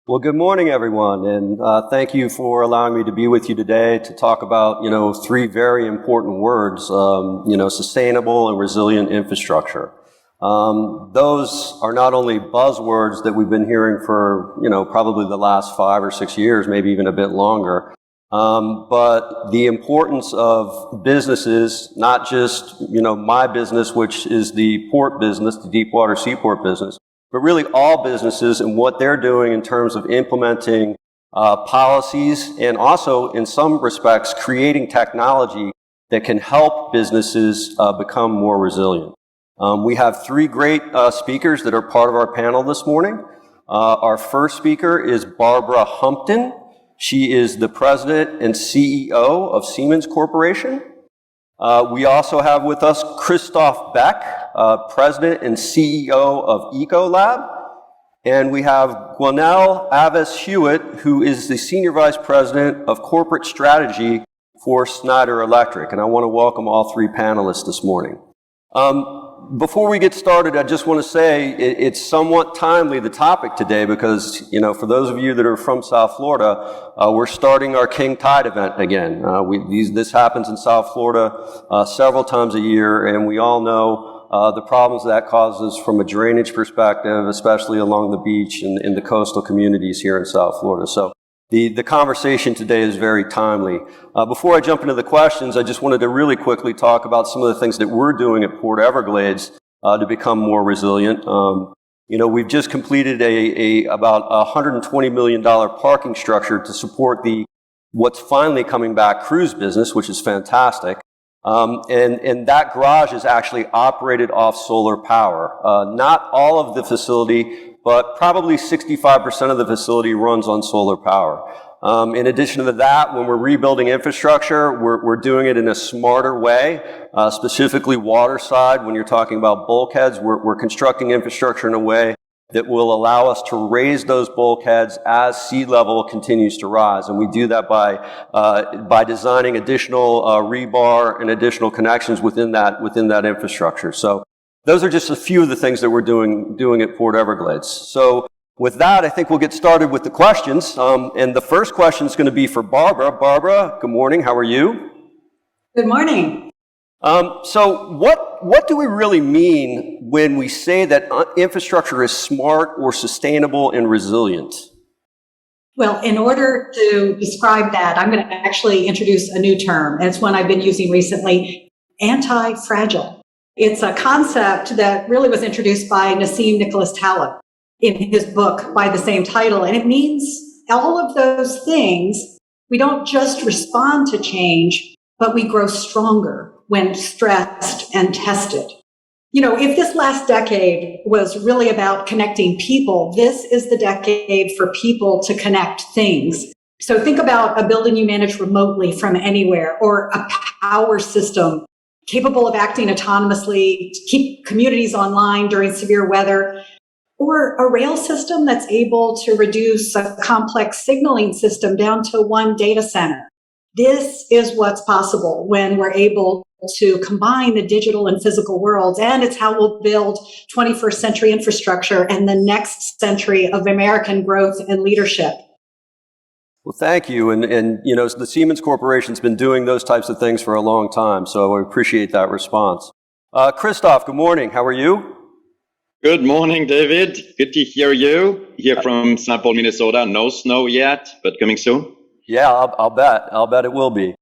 Well, good morning, everyone, and thank you for allowing me to be with you today to talk about, three very important words, sustainable and resilient infrastructure. Those are not only buzzwords that we've been hearing for, probably the last 5 or 6 years, maybe even a bit longer, but the importance of businesses, not just, my business, which is the port business, the deep water seaport business, but really all businesses and what they're doing in terms of implementing policies and also, in some respects, creating technology that can help businesses become more resilient. We have 3 great speakers that are part of our panel this morning. Our first speaker is Barbara Humpton. She is the president and CEO of Siemens Corporation. We also have with us Christoph Beck, President and CEO of Ecolab. And we have Gwinnell Avis Hewitt, who is the Senior Vice President of Corporate Strategy for Schneider Electric. And I want to welcome all 3 panelists this morning. Before we get started, I just want to say it's somewhat timely, the topic today, because, for those of you that are from South Florida, we're starting our King Tide event again. This happens in South Florida several times a year, and we all know the problems that causes from a drainage perspective, especially along the beach and in the coastal communities here in South Florida. So the conversation today is very timely. Before I jump into the questions, I just wanted to really quickly talk about some of the things that we're doing at Port Everglades to become more resilient. We've just completed about $120 million parking structure to support what's finally coming back cruise business, which is fantastic. And that garage is actually operated off solar power. Not all of the facility, but probably 65% of the facility runs on solar power. In addition to that, when we're rebuilding infrastructure, we're doing it in a smarter way, specifically water side. When you're talking about bulkheads, we're constructing infrastructure in a way that will allow us to raise those bulkheads as sea level continues to rise. And we do that by designing additional rebar and additional connections within that infrastructure. So those are just a few of the things that we're doing at Port Everglades. So with that, I think we'll get started with the questions. And the first question is going to be for Barbara. Barbara, good morning. How are you? Good morning. So what do we really mean when we say that infrastructure is smart or sustainable and resilient? Well, in order to describe that, I'm going to actually introduce a new term. And it's one I've been using recently, anti-fragile. It's a concept that really was introduced by Nassim Nicholas Taleb in his book by the same title. And it means all of those things. We don't just respond to change, but we grow stronger when stressed and tested. If this last decade was really about connecting people, this is the decade for people to connect things. So think about a building you manage remotely from anywhere, or a power system capable of acting autonomously to keep communities online during severe weather, or a rail system that's able to reduce a complex signaling system down to one data center. This is what's possible when we're able to combine the digital and physical worlds, and it's how we'll build 21st century infrastructure and the next century of American growth and leadership. Well, thank you. And the Siemens Corporation's been doing those types of things for a long time, so I appreciate that response. Christoph, good morning. How are you? Good morning, David. Good to hear you. Here from St. Paul, Minnesota. No snow yet, but coming soon. Yeah, I'll bet. I'll bet it will be.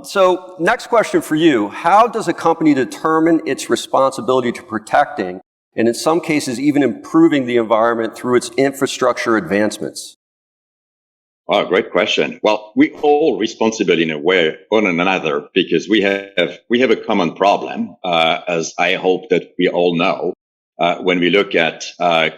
So next question for you. How does a company determine its responsibility to protecting, and in some cases even improving the environment through its infrastructure advancements? Oh, great question. Well, we all responsible in a way or another because we have a common problem, as I hope that we all know. when we look at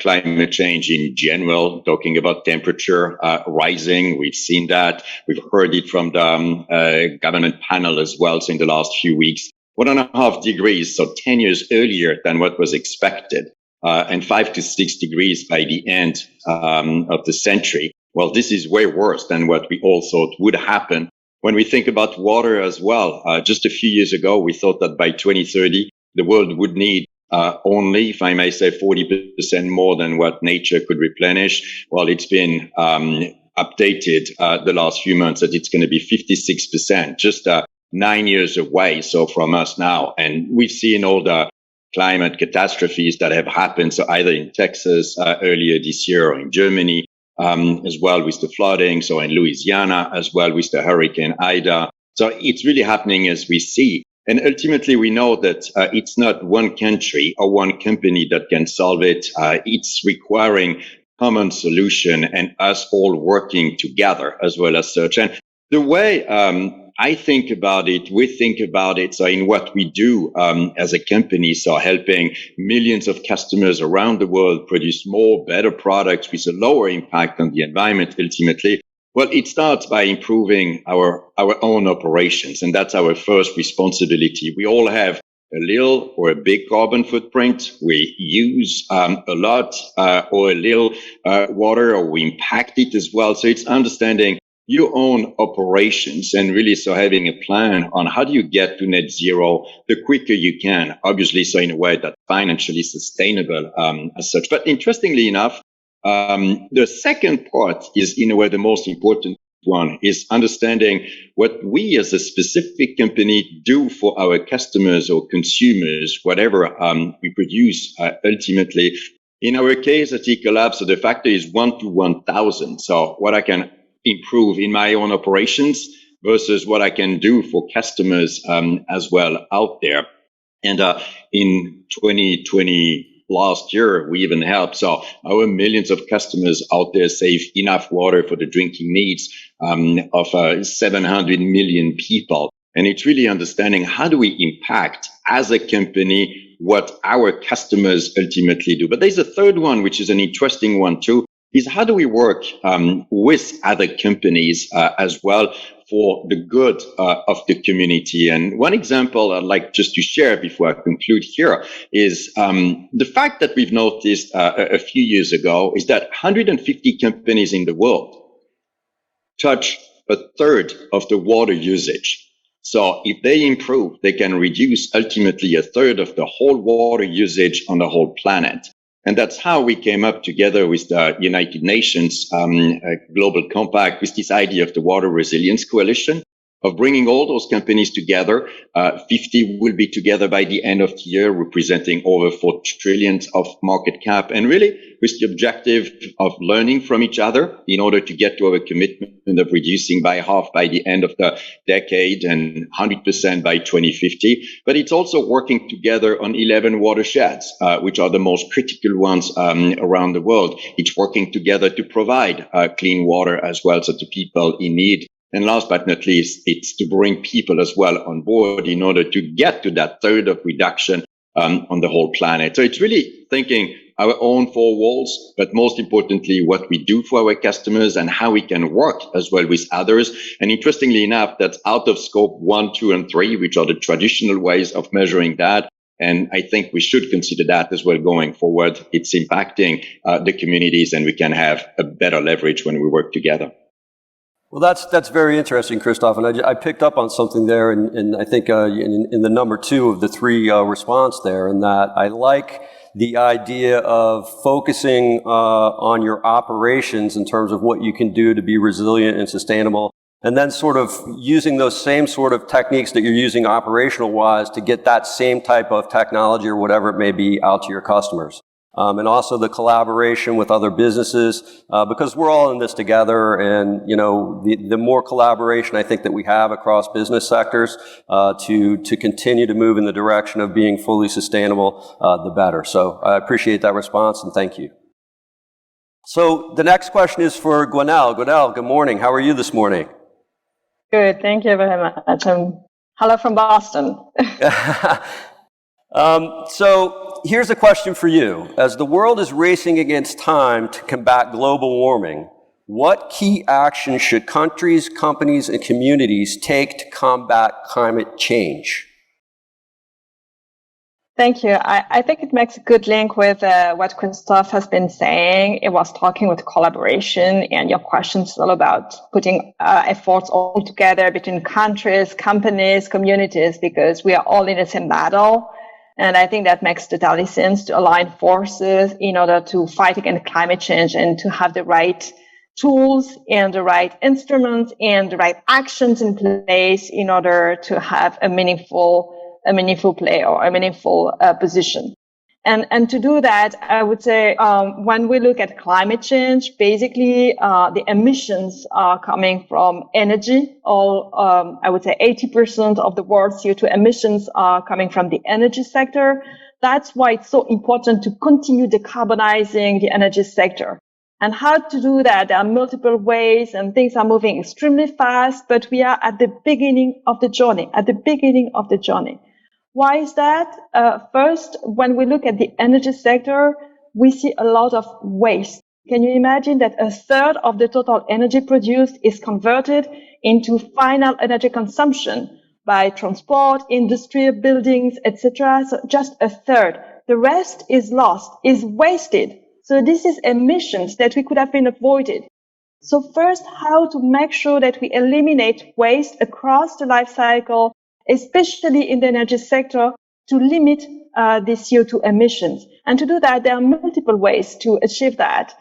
climate change in general, talking about temperature rising. We've seen that. We've heard it from the government panel as well. So in the last few weeks, 1.5 degrees, so 10 years earlier than what was expected, and 5 to 6 degrees by the end of the century. Well, this is way worse than what we all thought would happen. When we think about water as well, just a few years ago, we thought that by 2030, the world would need only, if I may say, 40% more than what nature could replenish. Well, it's been updated the last few months that it's going to be 56%, just 9 years away. So from us now, and we've seen all the climate catastrophes that have happened. So either in Texas earlier this year or in Germany, as well with the flooding. So in Louisiana as well with the Hurricane Ida. So it's really happening as we see. And ultimately, we know that it's not one country or one company that can solve it. It's requiring common solution and us all working together as well as such. And the way I think about it, we think about it, so in what we do as a company, so helping millions of customers around the world produce more, better products with a lower impact on the environment ultimately. Well, it starts by improving our own operations, and that's our first responsibility. We all have a little or a big carbon footprint. We use a lot or a little water, or we impact it as well. So it's understanding your own operations and really so having a plan on how do you get to net zero the quicker you can, obviously so in a way that's financially sustainable as such. But interestingly enough, the second part is in a way the most important one, is understanding what we as a specific company do for our customers or consumers, whatever we produce ultimately. In our case at Ecolab, so the factor is 1 to 1,000. So what I can improve in my own operations versus what I can do for customers as well out there. And in 2020, last year, we even helped so our millions of customers out there save enough water for the drinking needs of 700 million people. And it's really understanding how do we impact as a company what our customers ultimately do. But there's a third one, which is an interesting one too, is how do we work with other companies as well for the good of the community. And one example I'd like just to share before I conclude here is the fact that we've noticed a few years ago is that 150 companies in the world touch a third of the water usage. So if they improve, they can reduce ultimately a third of the whole water usage on the whole planet. And that's how we came up together with the United Nations Global Compact with this idea of the Water Resilience Coalition, of bringing all those companies together. 50 will be together by the end of the year, representing over 4 trillion of market cap, and really with the objective of learning from each other in order to get to our commitment of reducing by half by the end of the decade and 100% by 2050. But it's also working together on 11 watersheds, which are the most critical ones around the world. It's working together to provide clean water as well, so to people in need. And last but not least, it's to bring people as well on board in order to get to that third of reduction on the whole planet. So it's really thinking our own four walls, but most importantly, what we do for our customers and how we can work as well with others. And interestingly enough, that's out of scope 1, 2, and 3, which are the traditional ways of measuring that. And I think we should consider that as well going forward. It's impacting the communities, and we can have a better leverage when we work together. Well, that's very interesting, Christophe, and I picked up on something there, and I think in the number 2 of the 3 response there, in that I like the idea of focusing on your operations in terms of what you can do to be resilient and sustainable, and then sort of using those same sort of techniques that you're using operational-wise to get that same type of technology or whatever it may be out to your customers. And also the collaboration with other businesses, because we're all in this together, and, you know, the more collaboration I think that we have across business sectors, to continue to move in the direction of being fully sustainable, the better. So I appreciate that response, and thank you. So the next question is for Gwenelle. Gwenelle, good morning. How are you this morning? Good, thank you very much. Hello from Boston. So here's a question for you. As the world is racing against time to combat global warming, what key actions should countries, companies, and communities take to combat climate change? Thank you. I think it makes a good link with what Christophe has been saying. It was talking with collaboration, and your question is all about putting efforts all together between countries, companies, communities, because we are all in the same battle. And I think that makes totally sense to align forces in order to fight against climate change and to have the right tools and the right instruments and the right actions in place in order to have a meaningful play or a meaningful position. And to do that, I would say when we look at climate change, basically the emissions are coming from energy. I would say 80% of the world's CO2 emissions are coming from the energy sector. That's why it's so important to continue decarbonizing the energy sector. And how to do that? There are multiple ways, and things are moving extremely fast, but we are at the beginning of the journey, Why is that? First, when we look at the energy sector, we see a lot of waste. Can you imagine that a third of the total energy produced is converted into final energy consumption by transport, industry, buildings, etc.? So just a third. The rest is lost, is wasted. So this is emissions that we could have been avoided. So first, how to make sure that we eliminate waste across the life cycle, especially in the energy sector, to limit the CO2 emissions. And to do that, there are multiple ways to achieve that.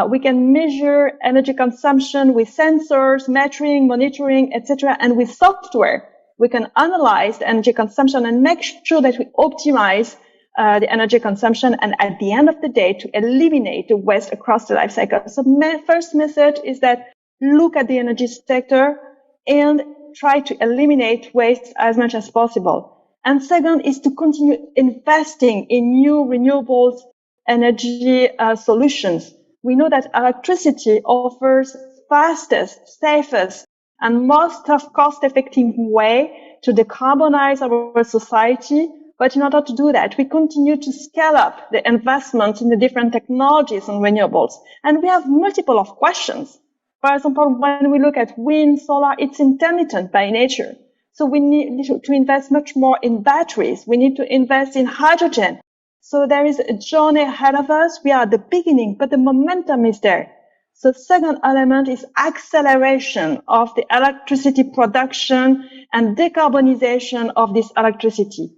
We can measure energy consumption with sensors, metering, monitoring, etc. And with software, we can analyze the energy consumption and make sure that we optimize the energy consumption, and at the end of the day, to eliminate the waste across the life cycle. So first message is that look at the energy sector and try to eliminate waste as much as possible. And second is to continue investing in new renewables energy solutions. We know that electricity offers fastest, safest, and most cost-effective way to decarbonize our society. But in order to do that, we continue to scale up the investment in the different technologies and renewables. And we have multiple of questions. For example, when we look at wind, solar, it's intermittent by nature. So we need to invest much more in batteries. We need to invest in hydrogen. So there is a journey ahead of us. We are at the beginning, but the momentum is there. So second element is acceleration of the electricity production and decarbonization of this electricity.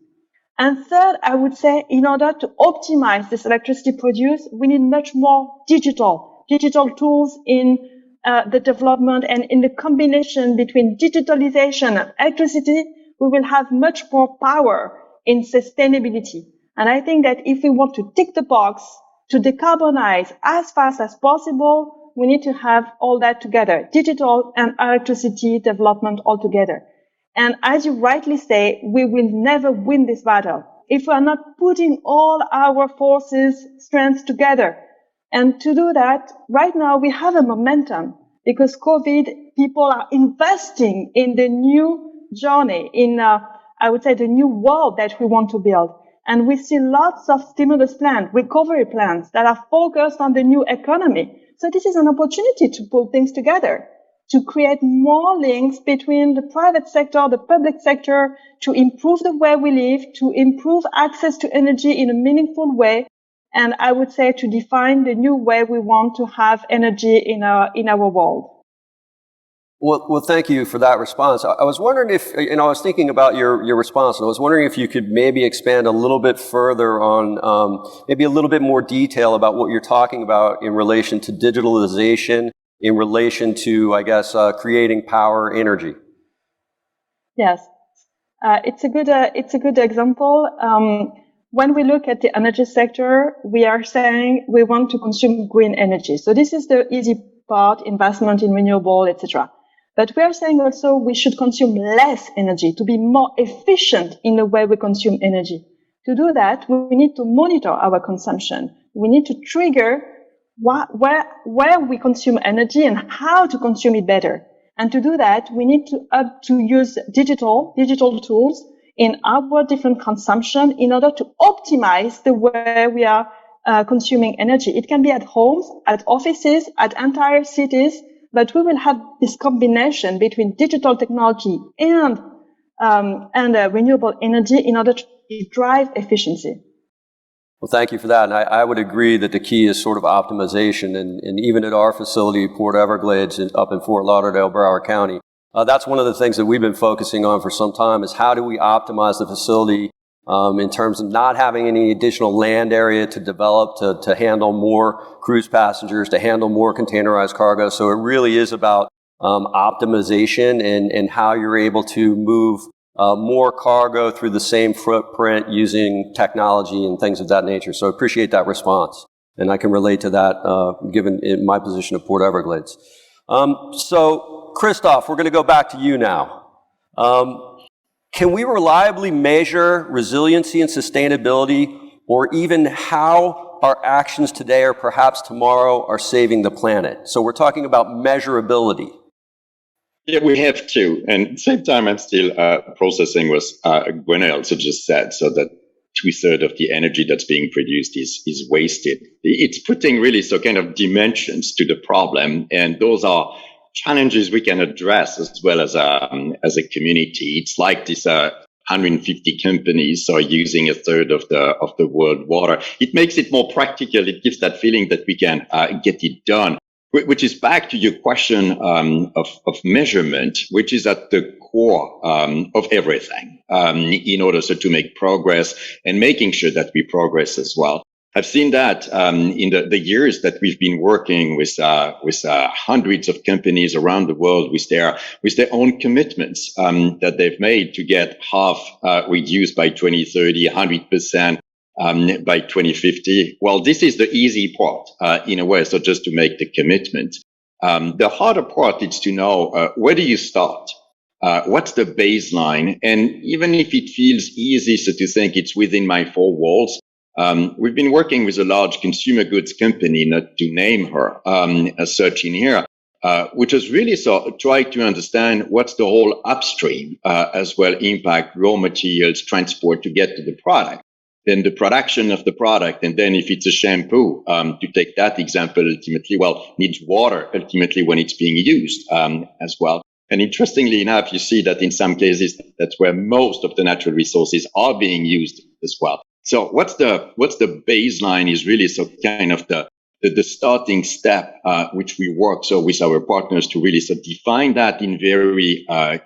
And third, I would say, in order to optimize this electricity produced, we need much more digital tools in the development, and in the combination between digitalization and electricity, we will have much more power in sustainability. And I think that if we want to tick the box to decarbonize as fast as possible, we need to have all that together, digital and electricity development all together. And as you rightly say, we will never win this battle if we are not putting all our forces, strengths together. And to do that, right now we have a momentum because COVID, people are investing in the new journey, in, I would say, the new world that we want to build. And we see lots of stimulus plans, recovery plans that are focused on the new economy. So this is an opportunity to pull things together, to create more links between the private sector, the public sector, to improve the way we live, to improve access to energy in a meaningful way. And I would say to define the new way we want to have energy in our world. Well, thank you for that response. I was wondering if, I was thinking about your response, and I was wondering if you could maybe expand a little bit further on maybe a little bit more detail about what you're talking about in relation to digitalization, in relation to, I guess, creating power energy. Yes, it's a good example. When we look at the energy sector, we are saying we want to consume green energy. So this is the easy part, investment in renewable, etc. But we are saying also we should consume less energy to be more efficient in the way we consume energy. To do that, we need to monitor our consumption. We need to trigger where we consume energy and how to consume it better. And to do that, we need to use digital tools in our different consumption in order to optimize the way we are consuming energy. It can be at homes, at offices, at entire cities, but we will have this combination between digital technology and renewable energy in order to drive efficiency. Well, thank you for that. And I would agree that the key is sort of optimization. And even at our facility, Port Everglades, up in Fort Lauderdale, Broward County, that's one of the things that we've been focusing on for some time is how do we optimize the facility in terms of not having any additional land area to develop to handle more cruise passengers, to handle more containerized cargo. So it really is about optimization and how you're able to move more cargo through the same footprint using technology and things of that nature. So I appreciate that response. And I can relate to that given in my position at Port Everglades. So Christoph, we're going to go back to you now. Can we reliably measure resiliency and sustainability, or even how our actions today or perhaps tomorrow are saving the planet? So we're talking about measurability. Yeah, we have to. And at the same time, I'm still processing what Gwen also just said, so that 2/3 of the energy that's being produced is wasted. It's putting really so kind of dimensions to the problem, and those are challenges we can address as well as a community. It's like this 150 companies are using 1/3 of the world water. It makes it more practical. It gives that feeling that we can get it done, which is back to your question of measurement, which is at the core of everything in order to make progress and making sure that we progress as well. I've seen that in the years that we've been working with hundreds of companies around the world with their own commitments that they've made to get half reduced by 2030, 100% by 2050. Well, this is the easy part in a way, so just to make the commitment. The harder part is to know where do you start? What's the baseline? And even if it feels easy so to think it's within my four walls, we've been working with a large consumer goods company, not to name her as such in here, which is really try to understand what's the whole upstream as well impact, raw materials, transport to get to the product, then the production of the product, and then if it's a shampoo, to take that example, ultimately, needs water ultimately when it's being used as well. And interestingly enough, you see that in some cases, that's where most of the natural resources are being used as well. So what's the baseline is really kind of the starting step, which we work with our partners to really define that in very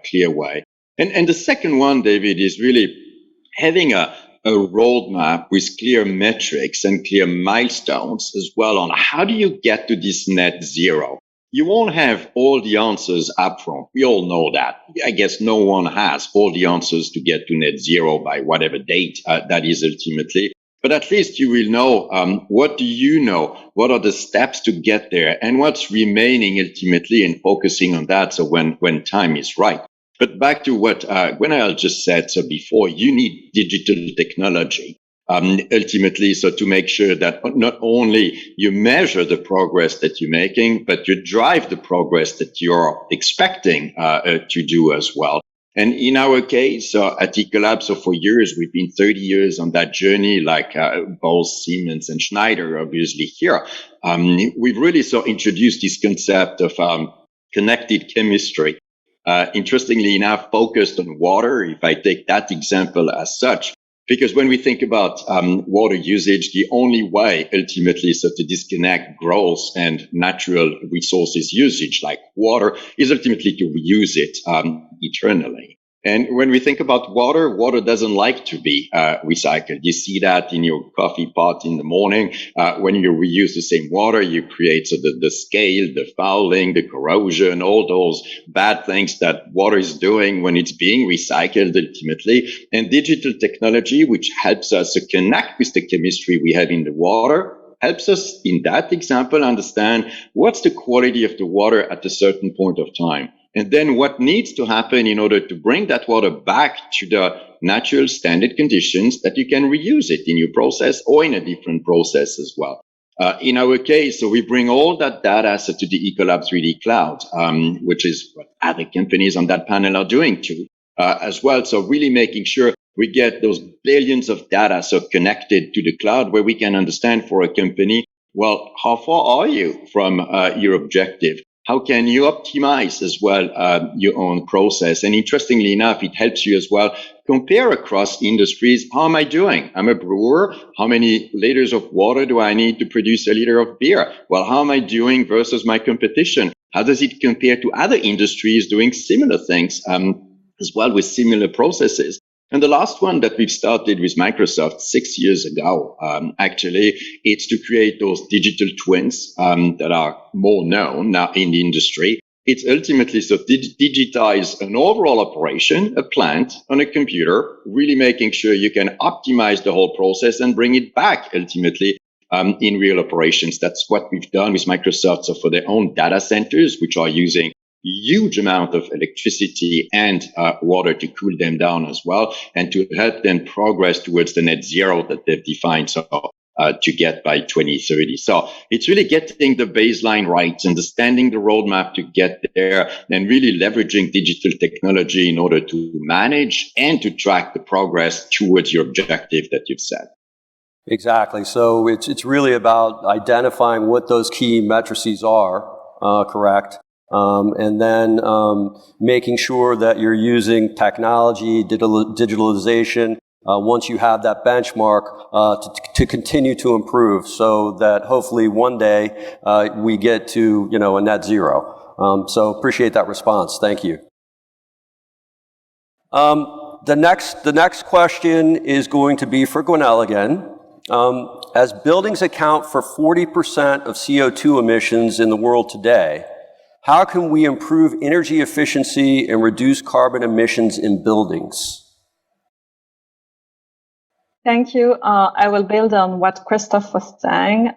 clear way. And the second one, David, is really having a roadmap with clear metrics and clear milestones as well on how do you get to this net zero. You won't have all the answers up front. We all know that. I guess no one has all the answers to get to net zero by whatever date that is ultimately. But at least you will know what do you know? What are the steps to get there? And what's remaining ultimately, and focusing on that so when time is right. But back to what Gwenaëlle just said before, you need digital technology. Ultimately, to make sure that not only you measure the progress that you're making, but you drive the progress that you're expecting to do as well. And in our case, at Ecolab, for years, we've been 30 years on that journey, like both Siemens and Schneider, obviously here. We've really introduced this concept of connected chemistry. Interestingly enough, focused on water, if I take that example as such. Because when we think about water usage, the only way ultimately to disconnect growth and natural resources usage like water is ultimately to reuse it eternally. And when we think about water doesn't like to be recycled. You see that in your coffee pot in the morning. When you reuse the same water, you create the scale, the fouling, the corrosion, all those bad things that water is doing when it's being recycled ultimately. And digital technology, which helps us to connect with the chemistry we have in the water, helps us in that example understand what's the quality of the water at a certain point of time. And then what needs to happen in order to bring that water back to the natural standard conditions that you can reuse it in your process or in a different process as well. In our case, we bring all that data to the Ecolab 3D Cloud, which is what other companies on that panel are doing too. as well. So really making sure we get those billions of data so connected to the cloud where we can understand for a company, well, how far are you from your objective? How can you optimize as well your own process? And interestingly enough, it helps you as well compare across industries. How am I doing? I'm a brewer. How many liters of water do I need to produce a liter of beer? Well, how am I doing versus my competition? How does it compare to other industries doing similar things as well with similar processes? And the last one that we've started with Microsoft 6 years ago, actually, it's to create those digital twins that are more known now in the industry. It's ultimately so digitize an overall operation, a plant on a computer, really making sure you can optimize the whole process and bring it back ultimately in real operations. That's what we've done with Microsoft. So for their own data centers, which are using huge amount of electricity and water to cool them down as well, and to help them progress towards the net zero that they've defined to get by 2030. So it's really getting the baseline right, understanding the roadmap to get there, and really leveraging digital technology in order to manage and to track the progress towards your objective that you've set. Exactly. So it's really about identifying what those key matrices are, correct? And then making sure that you're using technology, digitalization, once you have that benchmark, to continue to improve, so that hopefully one day we get to a net zero. So appreciate that response. Thank you. The next question is going to be for Gwenaëlle again. As buildings account for 40% of CO2 emissions in the world today, how can we improve energy efficiency and reduce carbon emissions in buildings? Thank you. I will build on what Christophe was saying.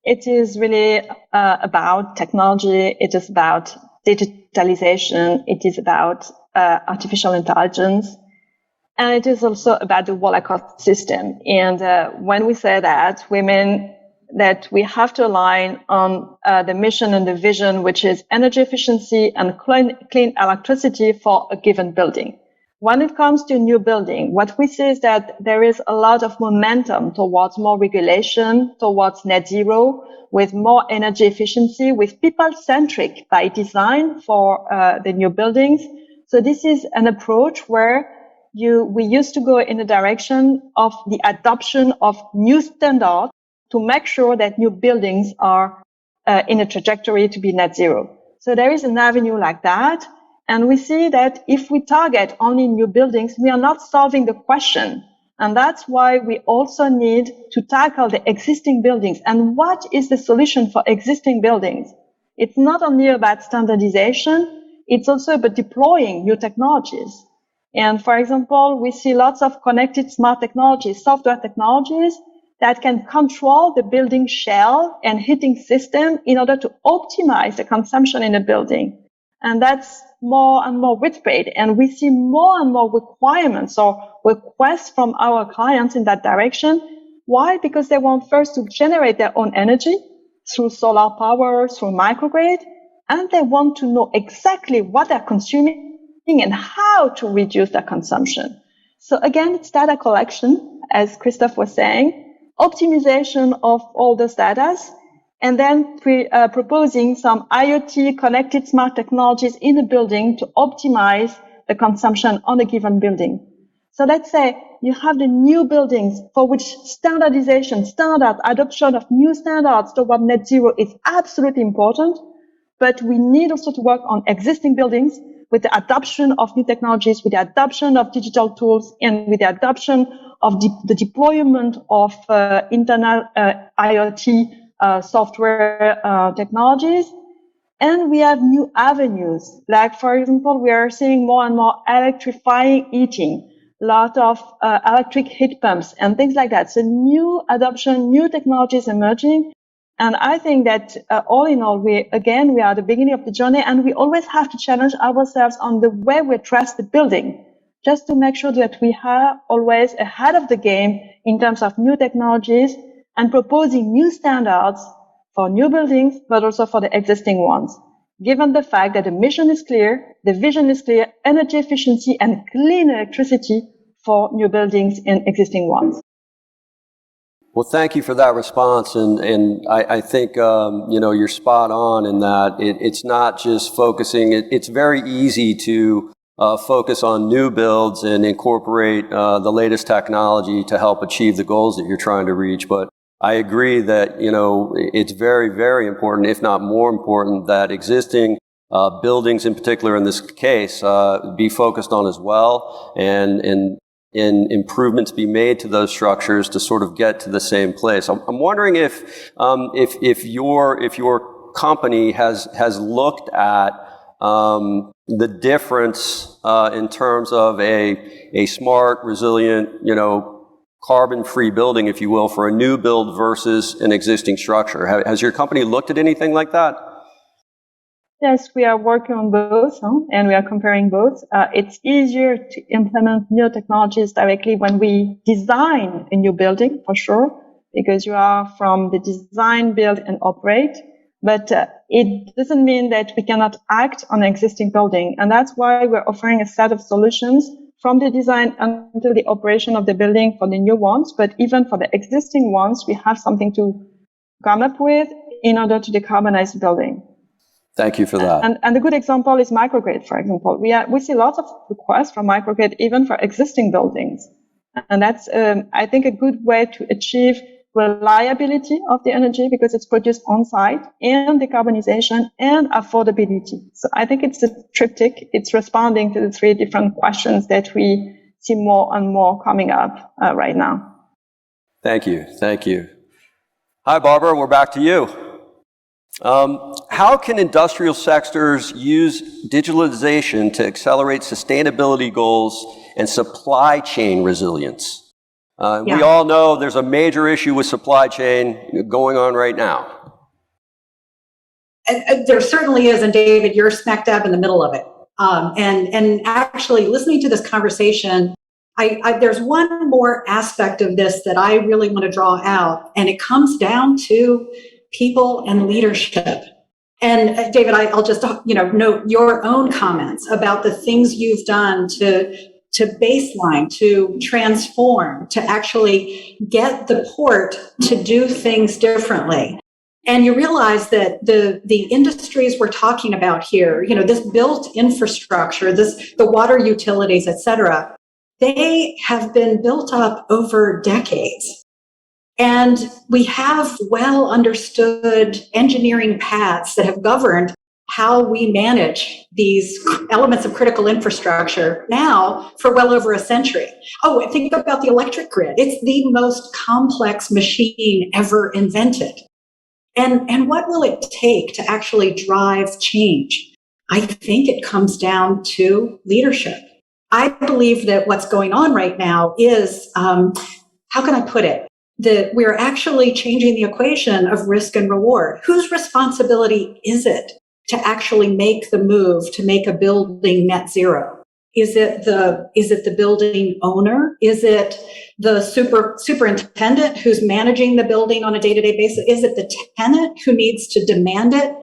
It is really about technology. It is about digitalization. It is about artificial intelligence. And it is also about the whole ecosystem. And when we say that, we mean that we have to align on the mission and the vision, which is energy efficiency and clean electricity for a given building. When it comes to new building, what we see is that there is a lot of momentum towards more regulation, towards net zero, with more energy efficiency, with people-centric by design for the new buildings. So this is an approach where we used to go in the direction of the adoption of new standards to make sure that new buildings are in a trajectory to be net zero. So there is an avenue like that. And we see that if we target only new buildings, we are not solving the question. And that's why we also need to tackle the existing buildings. And what is the solution for existing buildings? It's not only about standardization, it's also about deploying new technologies. And for example, we see lots of connected smart technologies, software technologies that can control the building shell and heating system in order to optimize the consumption in a building. And that's more and more widespread. And we see more and more requirements or requests from our clients in that direction. Why? Because they want first to generate their own energy through solar power, through microgrid, and they want to know exactly what they're consuming and how to reduce their consumption. So again, it's data collection, as Christophe was saying, optimization of all those data, and then proposing some IoT connected smart technologies in a building to optimize the consumption on a given building. So let's say you have the new buildings for which standardization, adoption of new standards toward net zero is absolutely important, but we need also to work on existing buildings with the adoption of new technologies, with the adoption of digital tools, and with the adoption of the deployment of internal IoT software technologies. And we have new avenues. Like, for example, we are seeing more and more electrifying heating, a lot of electric heat pumps and things like that. So new adoption, new technologies emerging. And I think that all in all, we are at the beginning of the journey, and we always have to challenge ourselves on the way we address the building, just to make sure that we are always ahead of the game in terms of new technologies and proposing new standards for new buildings, but also for the existing ones. given the fact that the mission is clear, the vision is clear, energy efficiency and clean electricity for new buildings and existing ones. Well, thank you for that response, and I think you're spot on in that it's not just focusing. It's very easy to focus on new builds and incorporate the latest technology to help achieve the goals that you're trying to reach. But I agree that it's very, very important, if not more important, that existing buildings, in particular in this case, be focused on as well, and improvements be made to those structures to sort of get to the same place. I'm wondering if your company has looked at the difference in terms of a smart, resilient, carbon-free building, if you will, for a new build versus an existing structure. Has your company looked at anything like that? Yes, we are working on both, and we are comparing both. It's easier to implement new technologies directly when we design a new building, for sure, because you are from the design, build, and operate. But it doesn't mean that we cannot act on an existing building. And that's why we're offering a set of solutions from the design until the operation of the building for the new ones. But even for the existing ones, we have something to come up with in order to decarbonize the building. Thank you for that. And a good example is microgrid, for example. We see lots of requests for microgrid even for existing buildings. And that's, I think, a good way to achieve reliability of the energy because it's produced on site, and decarbonization and affordability. So I think it's a triptych. It's responding to the three different questions that we see more and more coming up right now. Thank you. Thank you. Hi, Barbara. We're back to you. How can industrial sectors use digitalization to accelerate sustainability goals and supply chain resilience? We all know there's a major issue with supply chain going on right now. There certainly is, and David, you're smack dab in the middle of it. And actually, listening to this conversation, there's one more aspect of this that I really want to draw out, and it comes down to people and leadership. And David, I'll just note your own comments about the things you've done to baseline, to transform, to actually get the port to do things differently. And you realize that the industries we're talking about here, this built infrastructure, the water utilities, et cetera, they have been built up over decades. And we have well understood engineering paths that have governed how we manage these elements of critical infrastructure now for well over a century. Oh, and think about the electric grid. It's the most complex machine ever invented. And what will it take to actually drive change? I think it comes down to leadership. I believe that what's going on right now is, how can I put it? That we're actually changing the equation of risk and reward. Whose responsibility is it to actually make the move to make a building net zero? Is it the building owner? Is it the superintendent who's managing the building on a day-to-day basis? Is it the tenant who needs to demand it?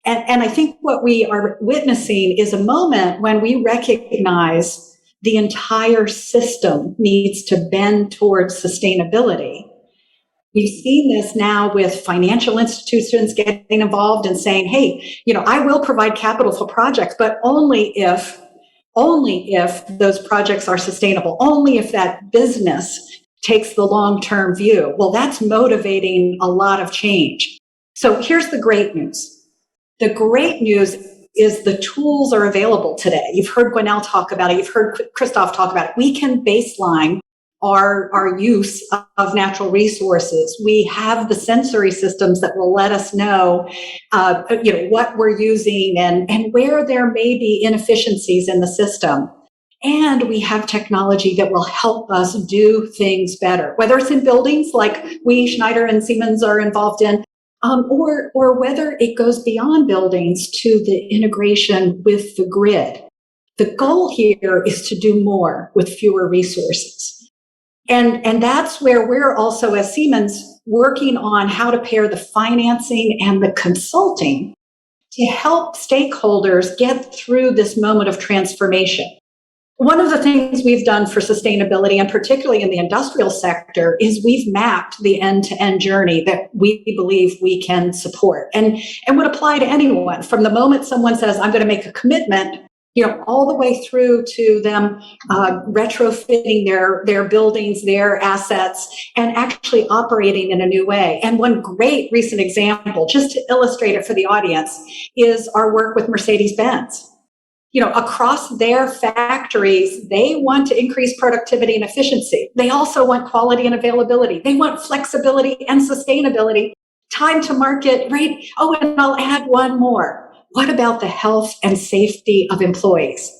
And I think what we are witnessing is a moment when we recognize the entire system needs to bend towards sustainability. We've seen this now with financial institutions getting involved and saying, hey, I will provide capital for projects, but only if those projects are sustainable, only if that business takes the long-term view. Well, that's motivating a lot of change. So here's the great news. The great news is the tools are available today. You've heard Gwenaëlle talk about it. You've heard Christophe talk about it. We can baseline our use of natural resources. We have the sensory systems that will let us know, what we're using and where there may be inefficiencies in the system. And we have technology that will help us do things better, whether it's in buildings like we, Schneider and Siemens, are involved in, or whether it goes beyond buildings to the integration with the grid. The goal here is to do more with fewer resources. And that's where we're also, as Siemens, working on how to pair the financing and the consulting to help stakeholders get through this moment of transformation. One of the things we've done for sustainability, and particularly in the industrial sector, is we've mapped the end-to-end journey that we believe we can support and would apply to anyone from the moment someone says, I'm going to make a commitment, all the way through to them retrofitting their buildings, their assets, and actually operating in a new way. And one great recent example, just to illustrate it for the audience, is our work with Mercedes-Benz. Across their factories, they want to increase productivity and efficiency. They also want quality and availability. They want flexibility and sustainability, time to market, right? Oh, and I'll add one more. What about the health and safety of employees?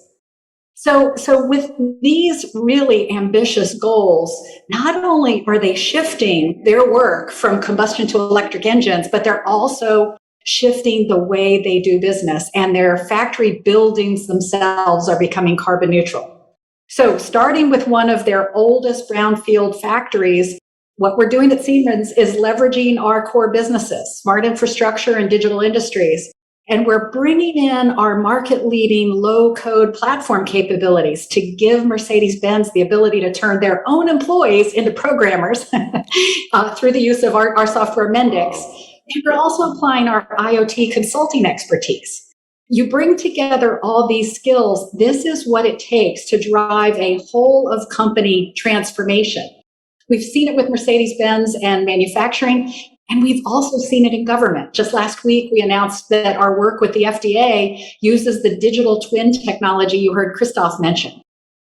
So with these really ambitious goals, not only are they shifting their work from combustion to electric engines, but they're also shifting the way they do business, and their factory buildings themselves are becoming carbon neutral. So starting with one of their oldest brownfield factories, what we're doing at Siemens is leveraging our core businesses, smart infrastructure and digital industries, and we're bringing in our market-leading low-code platform capabilities to give Mercedes-Benz the ability to turn their own employees into programmers through the use of our software Mendix. And we're also applying our IoT consulting expertise. You bring together all these skills. This is what it takes to drive a whole of company transformation. We've seen it with Mercedes-Benz and manufacturing, and we've also seen it in government. Just last week, we announced that our work with the FDA uses the digital twin technology you heard Christoph mention.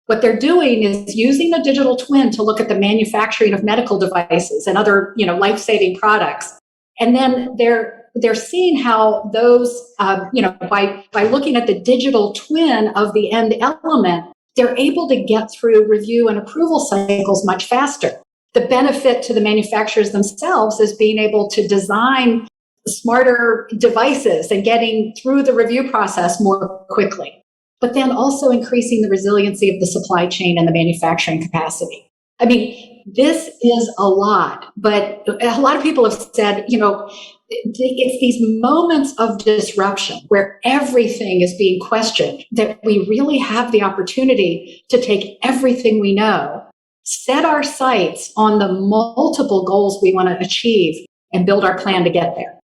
What they're doing is using the digital twin to look at the manufacturing of medical devices and other, life-saving products. And then they're seeing how those, by looking at the digital twin of the end element, they're able to get through review and approval cycles much faster. The benefit to the manufacturers themselves is being able to design smarter devices and getting through the review process more quickly, but then also increasing the resiliency of the supply chain and the manufacturing capacity. I mean, this is a lot, but a lot of people have said, it's these moments of disruption where everything is being questioned that we really have the opportunity to take everything we know, set our sights on the multiple goals we want to achieve, and build our plan to get there.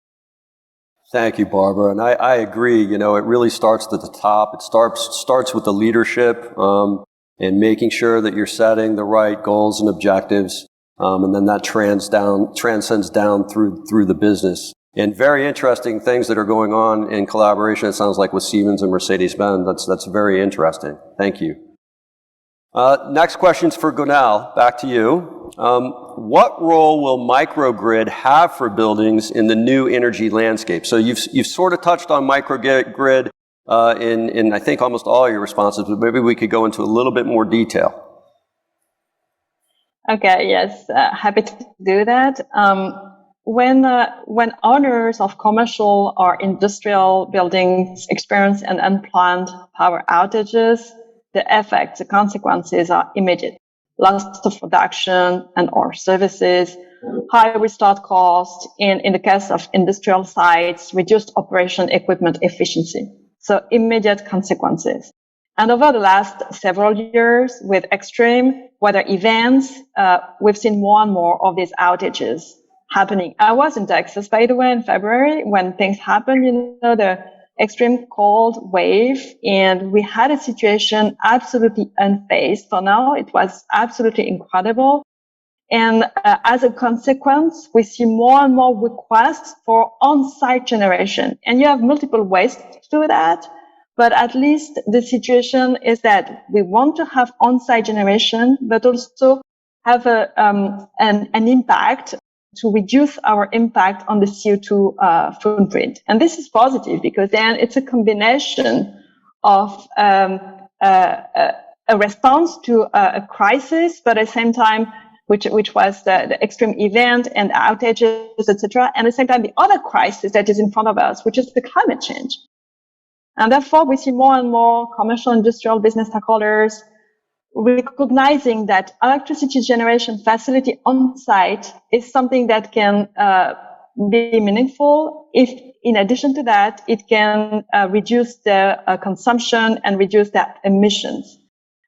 Thank you, Barbara. And I agree. It really starts at the top. It starts with the leadership and making sure that you're setting the right goals and objectives, and then that transcends down through the business. And very interesting things that are going on in collaboration, it sounds like, with Siemens and Mercedes-Benz. That's very interesting. Thank you. Next question's for Gunal. Back to you. What role will microgrid have for buildings in the new energy landscape? So you've sort of touched on microgrid in I think almost all your responses, but maybe we could go into a little bit more detail. Okay, yes, happy to do that. When owners of commercial or industrial buildings experience an unplanned power outages, the effects, the consequences are immediate. Loss of production and or services, high restart costs, in the case of industrial sites, reduced operation equipment efficiency. So immediate consequences. And over the last several years, with extreme weather events, we've seen more and more of these outages happening. I was in Texas, by the way, in February when things happened, the extreme cold wave, and we had a situation absolutely unfaced. For now, it was absolutely incredible. And as a consequence, we see more and more requests for on-site generation. And you have multiple ways to do that, but at least the situation is that we want to have on-site generation, but also have an impact to reduce our impact on the CO2 footprint. And this is positive because then it's a combination of a response to a crisis, but at the same time, which was the extreme event and outages, etc. And at the same time, the other crisis that is in front of us, which is the climate change. And therefore, we see more and more commercial, industrial, business stakeholders recognizing that electricity generation facility on site is something that can be meaningful if, in addition to that, it can reduce their consumption and reduce their emissions.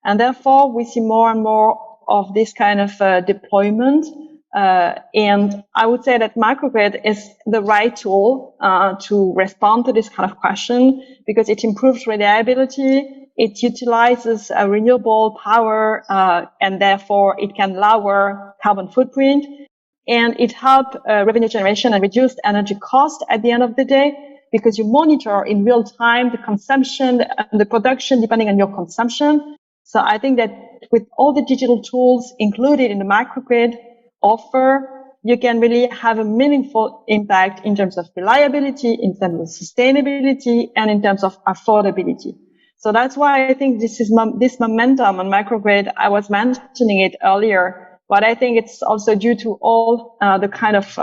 And therefore, we see more and more of this kind of deployment. And I would say that microgrid is the right tool to respond to this kind of question because it improves reliability, it utilizes renewable power, and therefore it can lower carbon footprint, and it helps revenue generation and reduce energy cost at the end of the day because you monitor in real time the consumption and the production depending on your consumption. So I think that with all the digital tools included in the microgrid offer, you can really have a meaningful impact in terms of reliability, in terms of sustainability, and in terms of affordability. So that's why I think this momentum on microgrid, I was mentioning it earlier, but I think it's also due to all the kind of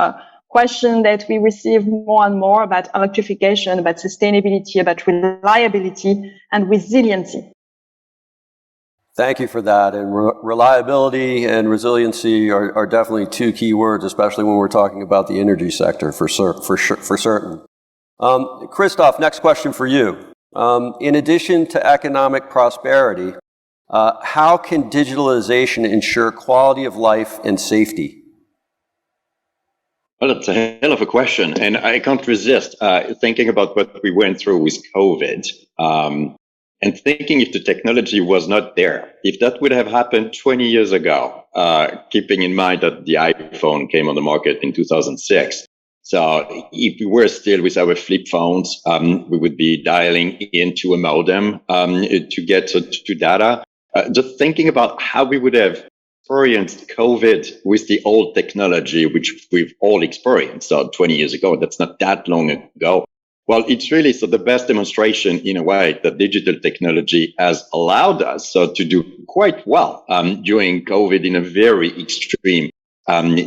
question that we receive more and more about electrification, about sustainability, about reliability and resiliency. Thank you for that. And reliability and resiliency are definitely two key words, especially when we're talking about the energy sector, for certain. Christoph, next question for you. In addition to economic prosperity, how can digitalization ensure quality of life and safety? Well, it's a hell of a question, and I can't resist thinking about what we went through with COVID. And thinking if the technology was not there, if that would have happened 20 years ago, keeping in mind that the iPhone came on the market in 2006. So if we were still with our flip phones, we would be dialing into a modem to get to data. Just thinking about how we would have experienced COVID with the old technology, which we've all experienced. So 20 years ago, that's not that long ago. Well, it's really the best demonstration in a way that digital technology has allowed us to do quite well during COVID in a very extreme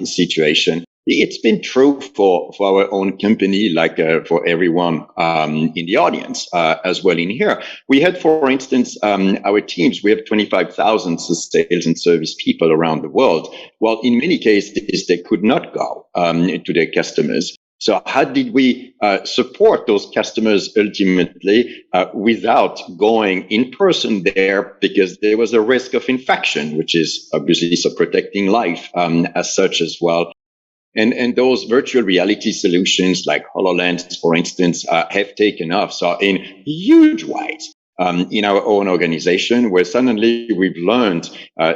situation. It's been true for our own company, like for everyone in the audience as well in here. We had, for instance, our teams, we have 25,000 sales and service people around the world. Well, in many cases, they could not go to their customers. So how did we support those customers ultimately without going in person there because there was a risk of infection, which is obviously protecting life as such as well. And those virtual reality solutions like HoloLens, for instance, have taken off in huge ways. In our own organization, where suddenly we've learned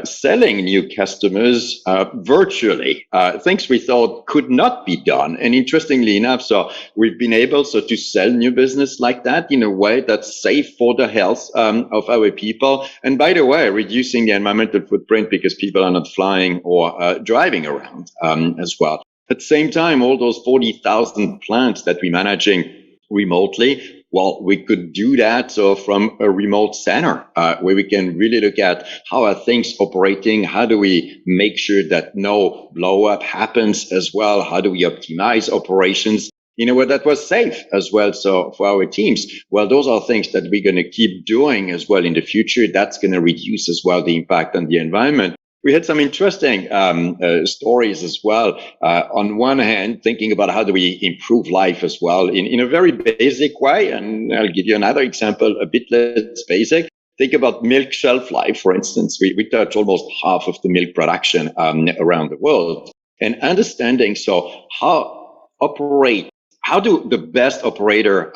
selling new customers virtually, things we thought could not be done. And interestingly enough, we've been able to sell new business like that in a way that's safe for the health of our people. And by the way, reducing the environmental footprint because people are not flying or driving around as well. At the same time, all those 40,000 plants that we're managing remotely, well, we could do that from a remote center where we can really look at how are things operating, how do we make sure that no blow up happens as well, how do we optimize operations in a way that was safe as well. So for our teams, well, those are things that we're going to keep doing as well in the future. That's going to reduce as well the impact on the environment. We had some interesting stories as well. On one hand, thinking about how do we improve life as well in a very basic way. And I'll give you another example, a bit less basic. Think about milk shelf life, for instance. We touch almost half of the milk production around the world. And understanding how do the best operator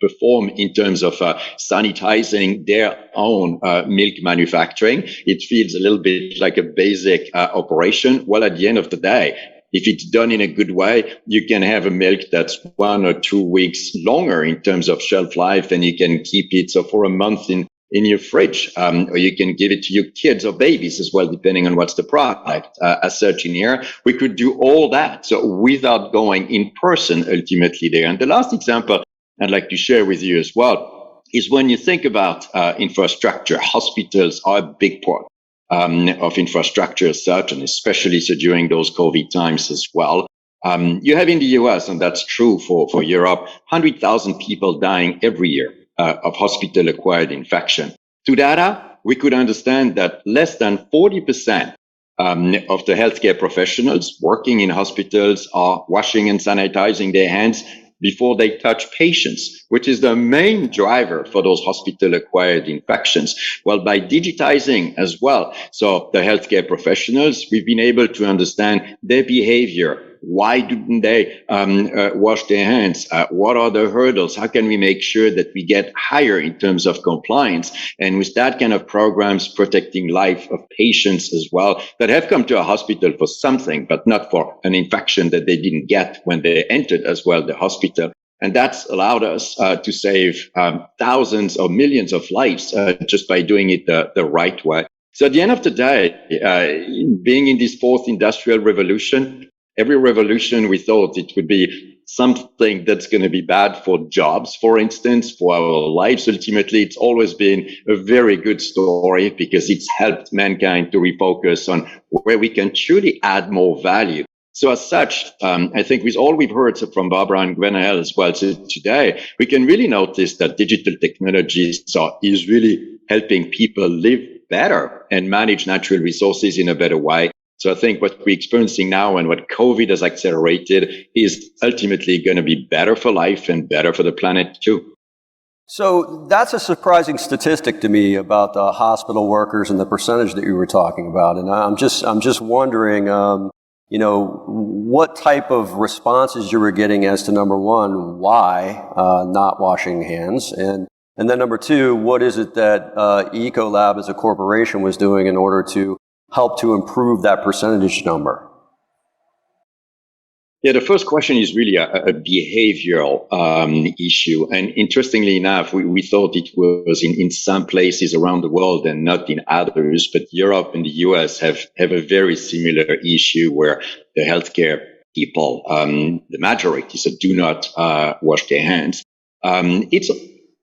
perform in terms of sanitizing their own milk manufacturing? It feels a little bit like a basic operation. Well, at the end of the day, if it's done in a good way, you can have a milk that's 1 or 2 weeks longer in terms of shelf life, and you can keep it for a month in your fridge, or you can give it to your kids or babies as well, depending on what's the product. As such in here, we could do all that without going in person ultimately there. And the last example I'd like to share with you as well is when you think about infrastructure. Hospitals are a big part of infrastructure as such, and especially during those COVID times as well. You have in the US, and that's true for Europe, 100,000 people dying every year of hospital-acquired infection. Through data, we could understand that less than 40% of the healthcare professionals working in hospitals are washing and sanitizing their hands before they touch patients, which is the main driver for those hospital-acquired infections. Well, by digitizing as well, so the healthcare professionals, we've been able to understand their behavior. Why didn't they wash their hands? What are the hurdles? How can we make sure that we get higher in terms of compliance? And with that kind of programs, protecting life of patients as well that have come to a hospital for something, but not for an infection that they didn't get when they entered as well the hospital. And that's allowed us to save thousands or millions of lives just by doing it the right way. So at the end of the day, being in this fourth industrial revolution, every revolution we thought it would be something that's going to be bad for jobs, for instance, for our lives. Ultimately, it's always been a very good story because it's helped mankind to refocus on where we can truly add more value. So as such, I think with all we've heard from Barbara and Gwenaël as well today, we can really notice that digital technologies is really helping people live better and manage natural resources in a better way. So I think what we're experiencing now and what COVID has accelerated is ultimately going to be better for life and better for the planet too. So that's a surprising statistic to me about the hospital workers and the percentage that you were talking about. And I'm just wondering, what type of responses you were getting as to, number one, why not washing hands, and then number two, what is it that Ecolab as a corporation was doing in order to help to improve that percentage number? Yeah, the first question is really a behavioral issue. And interestingly enough, we thought it was in some places around the world and not in others. But Europe and the US have a very similar issue where the healthcare people, the majority, so do not wash their hands. It's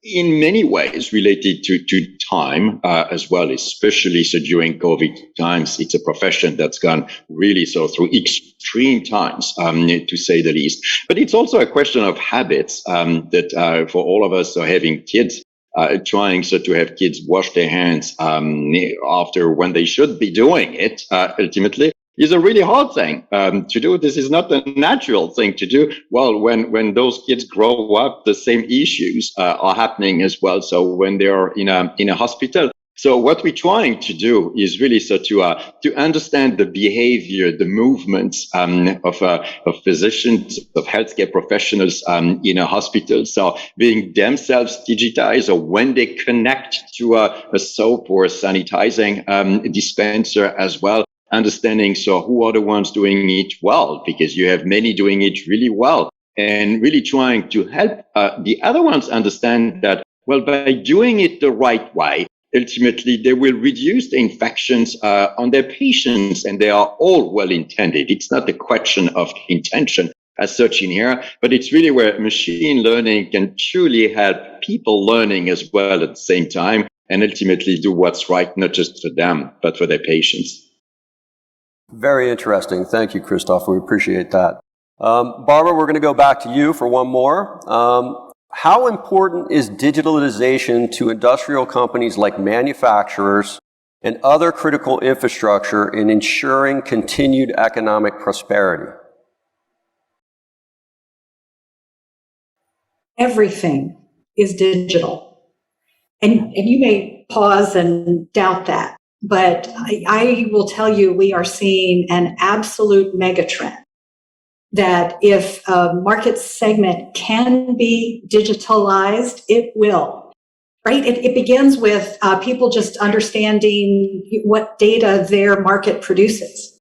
in many ways related to time as well, especially so during COVID times. It's a profession that's gone really so through extreme times, to say the least. But it's also a question of habits that for all of us are having kids, trying so to have kids wash their hands after when they should be doing it, ultimately, is a really hard thing to do. This is not a natural thing to do. Well, when those kids grow up, the same issues are happening as well. So when they are in a hospital. So what we're trying to do is really so to understand the behavior, the movements of physicians, of healthcare professionals in a hospital. So being themselves digitized, or when they connect to a soap or a sanitizing dispenser as well. Understanding so who are the ones doing it well, because you have many doing it really well, and really trying to help the other ones understand that, well, by doing it the right way, ultimately they will reduce the infections on their patients, and they are all well intended. It's not a question of intention as such in here, but it's really where machine learning can truly help people learning as well at the same time, and ultimately do what's right, not just for them, but for their patients. Very interesting. Thank you, Christophe. We appreciate that. Barbara, we're going to go back to you for one more. How important is digitalization to industrial companies like manufacturers and other critical infrastructure in ensuring continued economic prosperity? Everything is digital. And you may pause and doubt that. But I will tell you, we are seeing an absolute megatrend that if a market segment can be digitalized, it will, right? It begins with people just understanding what data their market produces.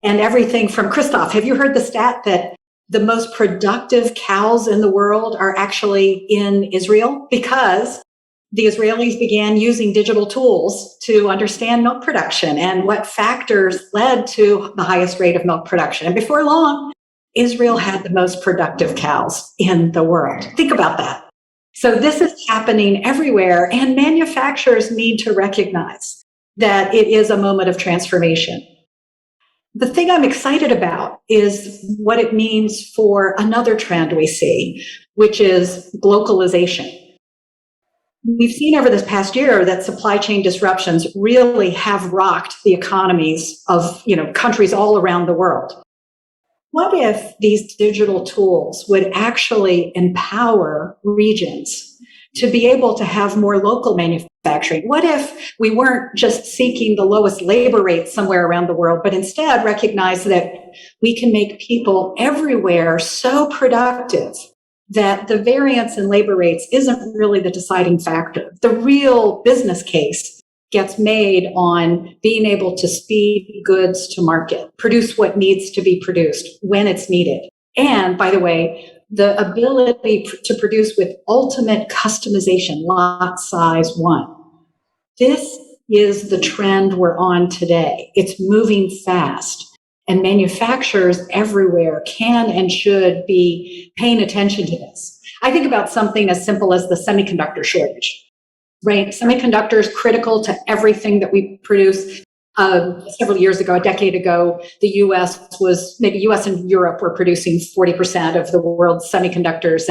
And everything from Christophe, have you heard the stat that the most productive cows in the world are actually in Israel? Because the Israelis began using digital tools to understand milk production and what factors led to the highest rate of milk production. And before long, Israel had the most productive cows in the world. Think about that. So this is happening everywhere, and manufacturers need to recognize that it is a moment of transformation. The thing I'm excited about is what it means for another trend we see, which is glocalization. we've seen over this past year that supply chain disruptions really have rocked the economies of, countries all around the world. What if these digital tools would actually empower regions to be able to have more local manufacturing? What if we weren't just seeking the lowest labor rates somewhere around the world, but instead recognize that we can make people everywhere so productive that the variance in labor rates isn't really the deciding factor? The real business case gets made on being able to speed goods to market, produce what needs to be produced when it's needed. And by the way, the ability to produce with ultimate customization, lot size 1. This is the trend we're on today. It's moving fast, and manufacturers everywhere can and should be paying attention to this. I think about something as simple as the semiconductor shortage, right? Semiconductors critical to everything that we produce. Several years ago, a decade ago, the US and Europe were producing 40% of the world's semiconductors.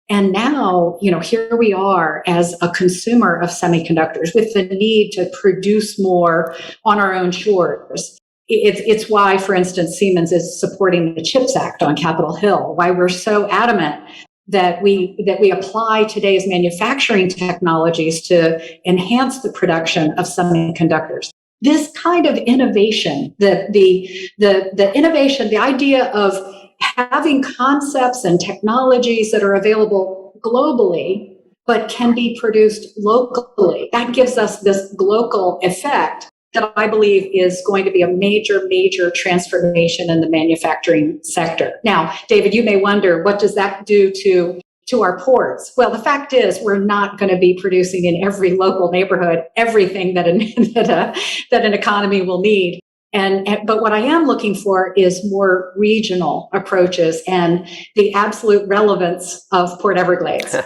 And now, here we are as a consumer of semiconductors with the need to produce more on our own shores. It's why, for instance, Siemens is supporting the CHIPS Act on Capitol Hill, why we're so adamant that we apply today's manufacturing technologies to enhance the production of semiconductors. This kind of innovation, the innovation, the idea of having concepts and technologies that are available globally, but can be produced locally, that gives us this global effect that I believe is going to be a major, major transformation in the manufacturing sector. Now, David, you may wonder, what does that do to our ports? Well, the fact is, we're not going to be producing in every local neighborhood everything that an economy will need. But what I am looking for is more regional approaches and the absolute relevance of Port Everglades.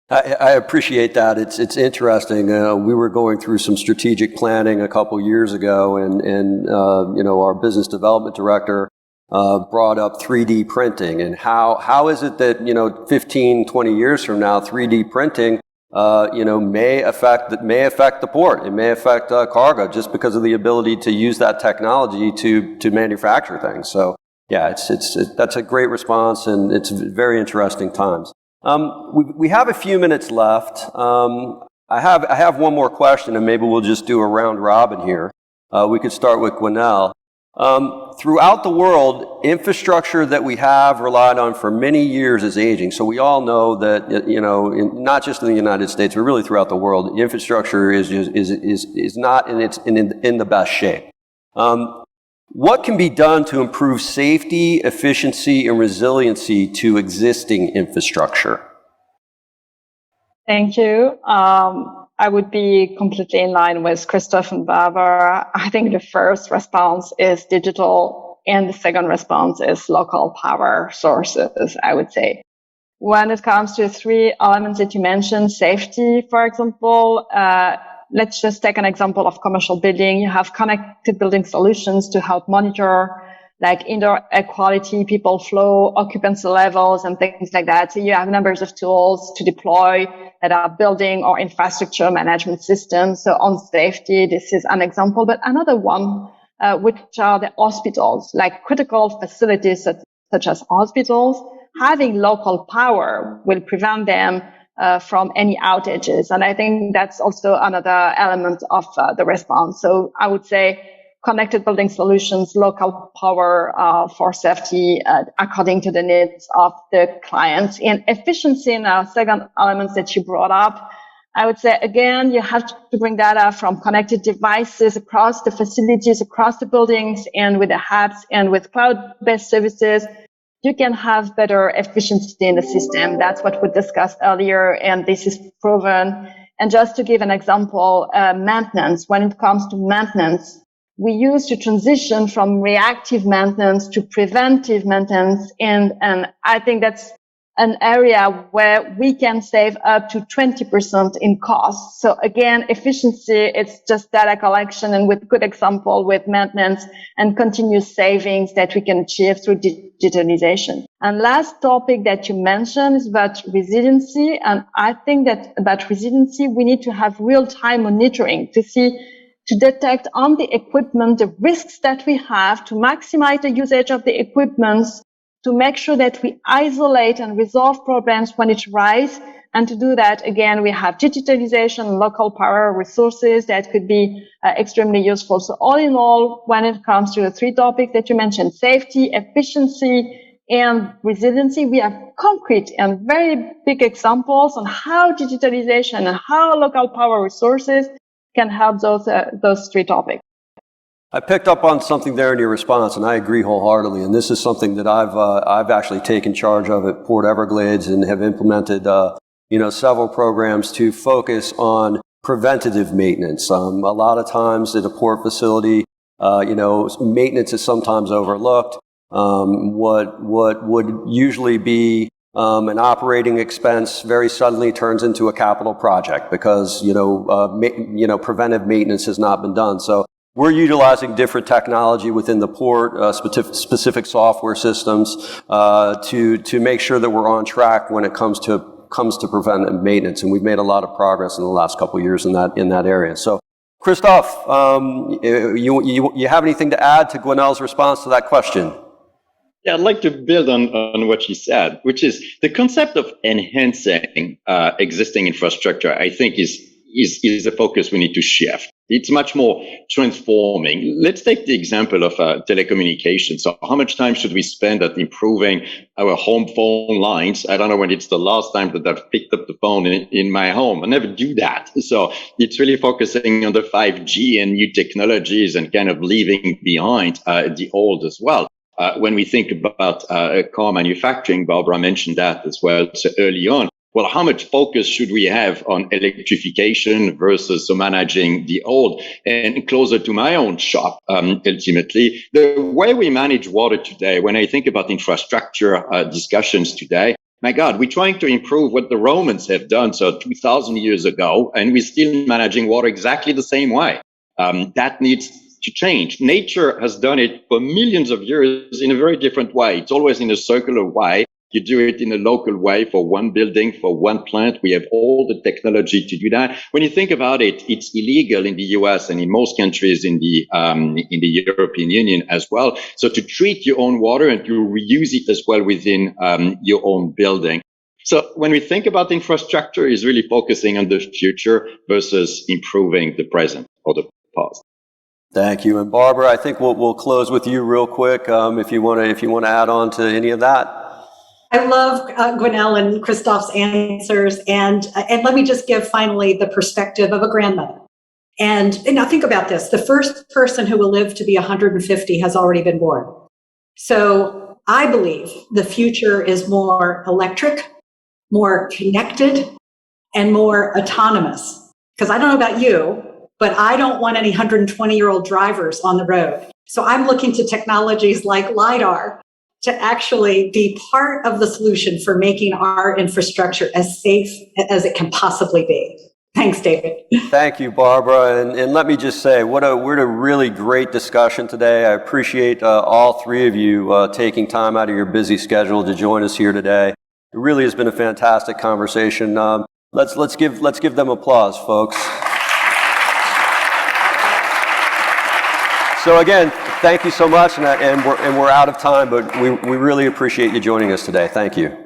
I appreciate that. It's interesting. We were going through some strategic planning a couple years ago, and our business development director brought up 3D printing, and how is it that 15, 20 years from now 3D printing may affect the port. It may affect cargo just because of the ability to use that technology to manufacture things. So yeah, that's a great response, and it's very interesting times. We have a few minutes left. I have one more question, and maybe we'll just do a round robin here. We could start with Gwinnell. Throughout the world, infrastructure that we have relied on for many years is aging. So we all know that, not just in the United States, but really throughout the world, infrastructure is not in the best shape. What can be done to improve safety, efficiency, and resiliency to existing infrastructure? Thank you. I would be completely in line with Christoph and Barbara. I think the first response is digital, and the second response is local power sources, I would say. When it comes to the three elements that you mentioned, safety, for example, let's just take an example of commercial building. You have connected building solutions to help monitor like indoor air quality, people flow, occupancy levels, and things like that. So you have numbers of tools to deploy that are building or infrastructure management systems. So on safety, this is an example. But another one, which are the hospitals, like critical facilities such as hospitals, having local power will prevent them from any outages. And I think that's also another element of the response. So I would say connected building solutions, local power for safety according to the needs of the clients. And efficiency in our second elements that you brought up, I would say, again, you have to bring data from connected devices across the facilities, across the buildings, and with the hubs and with cloud-based services, you can have better efficiency in the system. That's what we discussed earlier, and this is proven. And just to give an example, maintenance, when it comes to maintenance, we used to transition from reactive maintenance to preventive maintenance. And I think that's an area where we can save up to 20% in costs. So again, efficiency, it's just data collection, and with good example with maintenance and continuous savings that we can achieve through digitalization. And last topic that you mentioned is about resiliency. And I think that about resiliency, we need to have real-time monitoring to detect on the equipment the risks that we have, to maximize the usage of the equipment, to make sure that we isolate and resolve problems when it arises. And to do that, again, we have digitalization, local power resources that could be extremely useful. So all in all, when it comes to the three topics that you mentioned, safety, efficiency, and resiliency, we have concrete and very big examples on how digitalization and how local power resources can help those three topics. I picked up on something there in your response, and I agree wholeheartedly. And this is something that I've actually taken charge of at Port Everglades and have implemented, several programs to focus on preventative maintenance. A lot of times at a port facility, maintenance is sometimes overlooked. What would usually be an operating expense very suddenly turns into a capital project because preventive maintenance has not been done. So we're utilizing different technology within the port, specific software systems, to make sure that we're on track when it comes to preventive maintenance. And we've made a lot of progress in the last couple of years in that area. So, Christophe, you have anything to add to Gwenelle's response to that question? Yeah, I'd like to build on what she said, which is the concept of enhancing existing infrastructure, I think is a focus we need to shift. It's much more transforming. Let's take the example of telecommunications. So how much time should we spend at improving our home phone lines? I don't know when it's the last time that I've picked up the phone in my home. I never do that. So it's really focusing on the 5G and new technologies and kind of leaving behind the old as well. When we think about car manufacturing, Barbara mentioned that as well so early on. Well, how much focus should we have on electrification versus managing the old? And closer to my own shop, ultimately, the way we manage water today, when I think about infrastructure discussions today, my God, we're trying to improve what the Romans have done, so 2,000 years ago, and we're still managing water exactly the same way. That needs to change. Nature has done it for millions of years in a very different way. It's always in a circular way. You do it in a local way for one building, for one plant. We have all the technology to do that. When you think about it, it's illegal in the US and in most countries in the European Union as well. So to treat your own water and to reuse it as well within your own building. So when we think about infrastructure, is really focusing on the future versus improving the present or the past. Thank you. And Barbara, I think we'll close with you real quick if you want to add on to any of that. I love Gwenelle and Christophe's answers, and let me just give finally the perspective of a grandmother. And now think about this: the first person who will live to be 150 has already been born. So I believe the future is more electric, more connected, and more autonomous. Because I don't know about you, but I don't want any 120-year-old drivers on the road. So I'm looking to technologies like LiDAR to actually be part of the solution for making our infrastructure as safe as it can possibly be. Thanks, David. Thank you, Barbara. And let me just say, we're a really great discussion today. I appreciate all three of you taking time out of your busy schedule to join us here today. It really has been a fantastic conversation. Let's give them applause, folks. So again, thank you so much, and we're out of time, but we really appreciate you joining us today. Thank you.